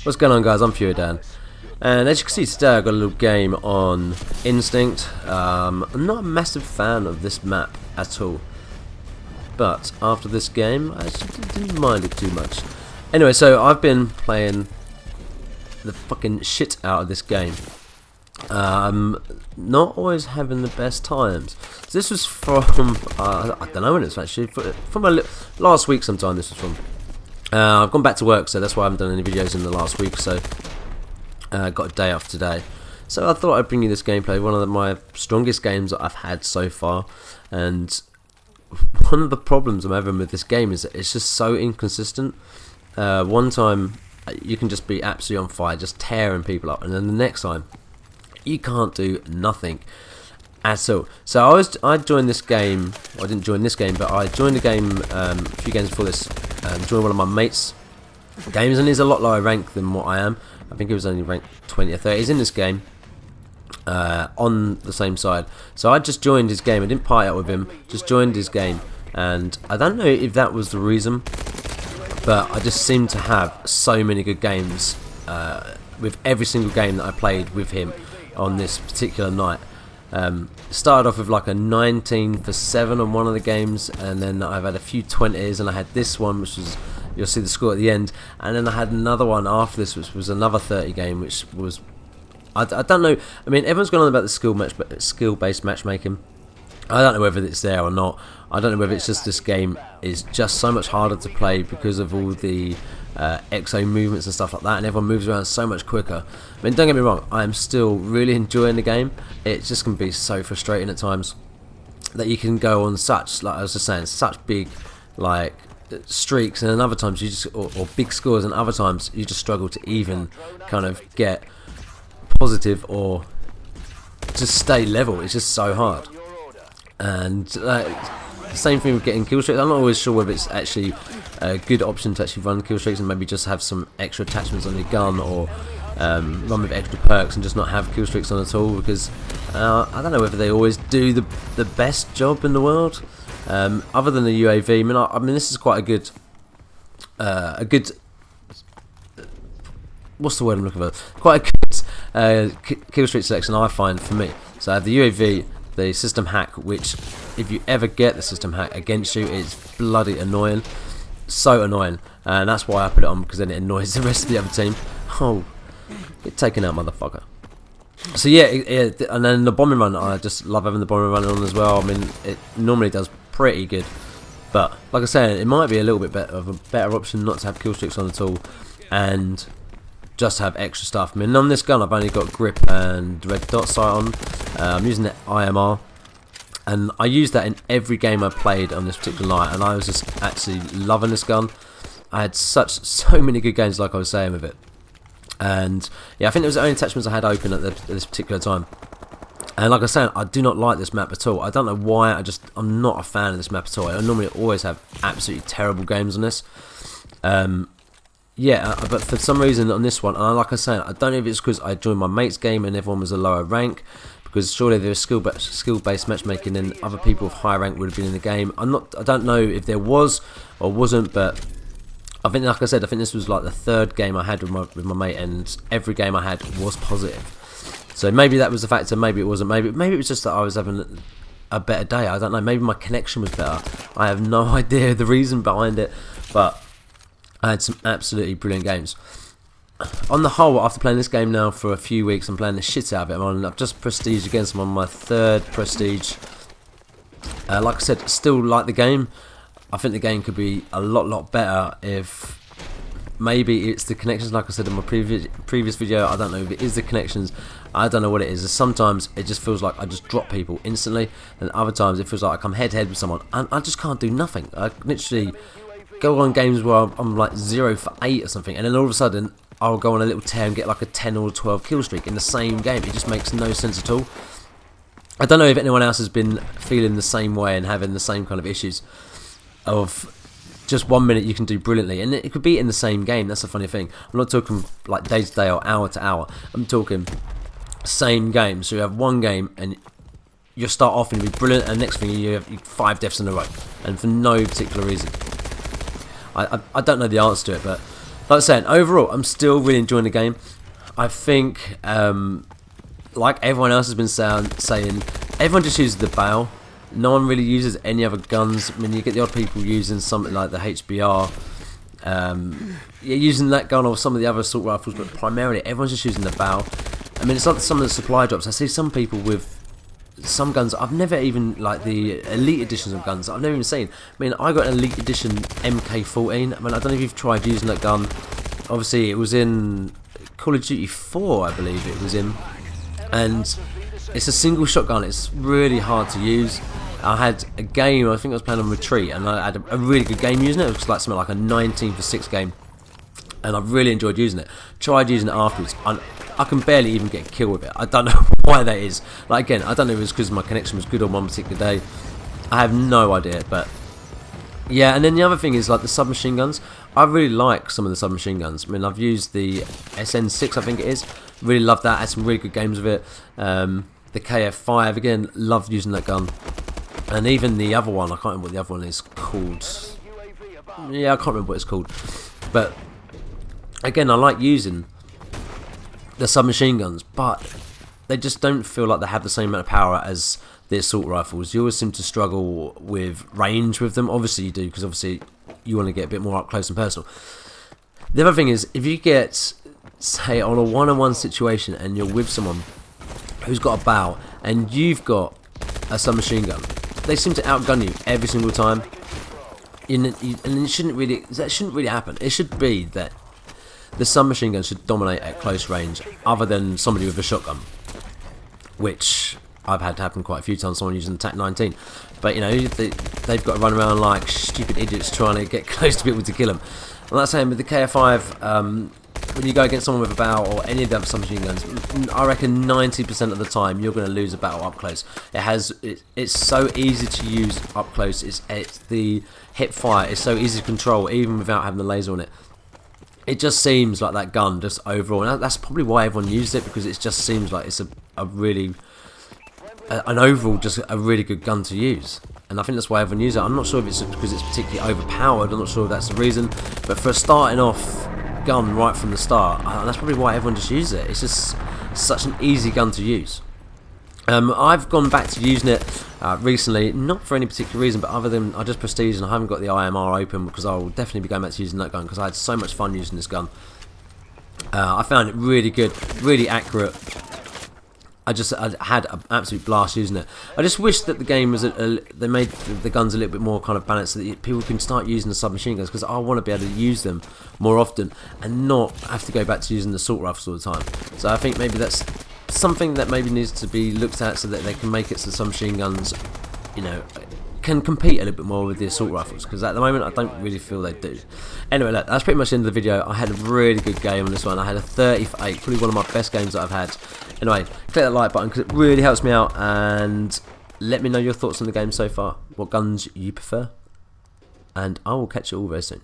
What's going on, guys? I'm Fewerdan, and as you can see today I got a little game on Instinct. I'm not a massive fan of this map at all, but after this game I actually didn't mind it too much. Anyway, so I've been playing the fucking shit out of this game. Not always having the best times. So this was from I don't know when it's actually from last week sometime. This was from. I've gone back to work, so that's why I haven't done any videos in the last week. So got a day off today. So I thought I'd bring you this gameplay. One of my strongest games that I've had so far, and one of the problems I'm having with this game is that it's just so inconsistent. One time you can just be absolutely on fire, just tearing people up, and then the next time you can't do nothing at all. So I joined this game. Well, I didn't join this game, but I joined the game a few games before this. Joined one of my mates' games, and he's a lot lower rank than what I am. I think he was only ranked 20 or 30. He's in this game on the same side. So I just joined his game. I didn't party out with him. Just joined his game, and I don't know if that was the reason, but I just seemed to have so many good games with every single game that I played with him on this particular night. Started off with like a 19 for 7 on one of the games, and then I've had a few 20s, and I had this one which was, you'll see the score at the end, and then I had another one after this which was another 30 game, which was I don't know. I mean, everyone's gone on about the skill-based matchmaking. I don't know whether it's there or not. I don't know whether it's just this game is just so much harder to play because of all the XO movements and stuff like that, and everyone moves around so much quicker. I mean, don't get me wrong, I am still really enjoying the game. It just can be so frustrating at times that you can go on such, like I was just saying, such big like streaks, and then other times you just or big scores, and other times you just struggle to even kind of get positive or just stay level. It's just so hard. And same thing with getting kill streaks. I'm not always sure whether it's actually a good option to actually run kill streaks and maybe just have some extra attachments on your gun, or run with extra perks and just not have kill streaks on at all, because I don't know whether they always do the best job in the world. Other than the UAV, I mean this is quite a good what's the word I'm looking for? Quite a good kill streak selection, I find, for me. So I have the UAV, the system hack, which if you ever get the system hack against you, it's bloody annoying, so annoying, and that's why I put it on, because then it annoys the rest of the other team. Oh, get taken out, motherfucker. So yeah, and then the bombing run, I just love having the bombing run on as well. I mean, it normally does pretty good, but like I said, it might be a little bit better of a better option not to have kill streaks on at all, and just have extra stuff. I mean, on this gun I've only got grip and red dot sight on. I'm using the IMR, and I used that in every game I played on this particular night, and I was just actually loving this gun. I had so many good games, like I was saying, with it. And yeah, I think it was the only attachments I had open at this particular time. And like I said, I do not like this map at all. I don't know why, I'm not a fan of this map at all. I normally always have absolutely terrible games on this. Yeah, but for some reason on this one, and like I said, I don't know if it's because I joined my mate's game and everyone was a lower rank, because surely there was skill-based matchmaking and other people with high rank would have been in the game. I don't know if there was or wasn't, but I think, like I said, I think this was like the third game I had with my mate, and every game I had was positive. So maybe that was the factor, maybe it wasn't, maybe it was just that I was having a better day. I don't know, maybe my connection was better. I have no idea the reason behind it, but I had some absolutely brilliant games. On the whole, after playing this game now for a few weeks, I'm playing the shit out of it. I've just prestiged against them on my 3rd prestige. Like I said, still like the game. I think the game could be a lot better if maybe it's the connections. Like I said in my previous video, I don't know if it is the connections. I don't know what it is. Sometimes it just feels like I just drop people instantly, and other times it feels like I come head to head with someone and I just can't do nothing. I literally go on games where I'm like 0 for 8 or something, and then all of a sudden I'll go on a little tear and get like a 10 or 12 kill streak in the same game. It just makes no sense at all. I don't know if anyone else has been feeling the same way and having the same kind of issues of just 1 minute you can do brilliantly, and it could be in the same game. That's the funny thing. I'm not talking like day to day or hour to hour. I'm talking same game. So you have one game and you start off and you be brilliant, and next thing you have 5 deaths in a row, and for no particular reason. I don't know the answer to it, but like I said, overall, I'm still really enjoying the game. I think, like everyone else has been saying, everyone just uses the bow. No one really uses any other guns. I mean, you get the odd people using something like the HBR. You're using that gun or some of the other assault rifles, but primarily everyone's just using the bow. I mean, it's like some of the supply drops. I see some people with some guns I've never even, like the elite editions of guns I've never even seen. I mean, I got an elite edition MK14. I mean, I don't know if you've tried using that gun. Obviously, it was in Call of Duty 4, I believe it was in, and it's a single shotgun. It's really hard to use. I had a game, I think I was playing on Retreat, and I had a really good game using it. It was like something like a 19 for 6 game, and I really enjoyed using it. Tried using it afterwards, and I can barely even get a kill with it. I don't know why that is. Like, again, I don't know if it's because my connection was good on one particular day. I have no idea, but yeah. And then the other thing is like the submachine guns. I really like some of the submachine guns. I mean, I've used the SN6, I think it is. Really love that. Had some really good games with it. The KF5, again, loved using that gun. And even the other one, I can't remember what the other one is called. Yeah, I can't remember what it's called. But again, I like using the submachine guns, but they just don't feel like they have the same amount of power as the assault rifles. You always seem to struggle with range with them. Obviously you do, because obviously you want to get a bit more up close and personal. The other thing is, if you get, say, on a one-on-one situation and you're with someone who's got a bow and you've got a submachine gun, they seem to outgun you every single time. And it shouldn't really, that shouldn't really happen. It should be that the submachine gun should dominate at close range, other than somebody with a shotgun, which I've had to happen quite a few times. Someone using the TAC-19, but you know, they've got to run around like stupid idiots trying to get close to people to kill them. I'm not saying with the KF5, when you go against someone with a bow or any of the other submachine guns, I reckon 90% of the time you're going to lose a battle up close. It's so easy to use up close. It's the hip fire is so easy to control, even without having the laser on it. It just seems like that gun, just overall, and that's probably why everyone used it, because it just seems like it's an overall just a really good gun to use. And I think that's why everyone uses it. I'm not sure if it's because it's particularly overpowered. I'm not sure if that's the reason, but for a starting off gun right from the start, that's probably why everyone just uses it. It's just such an easy gun to use. I've gone back to using it recently, not for any particular reason, but other than I just prestige and I haven't got the IMR open, because I'll definitely be going back to using that gun, because I had so much fun using this gun. I found it really good, really accurate. I had an absolute blast using it. I just wish that the game was they made the guns a little bit more kind of balanced, so that people can start using the submachine guns, because I want to be able to use them more often and not have to go back to using the assault rifles all the time. So I think maybe that's something that maybe needs to be looked at, so that they can make it so submachine guns, you know, can compete a little bit more with the assault rifles, because at the moment I don't really feel they do. Anyway, look, that's pretty much the end of the video. I had a really good game on this one. I had a 30 for 8, probably one of my best games that I've had. Anyway, click that like button, because it really helps me out, and let me know your thoughts on the game so far, what guns you prefer, and I will catch you all very soon.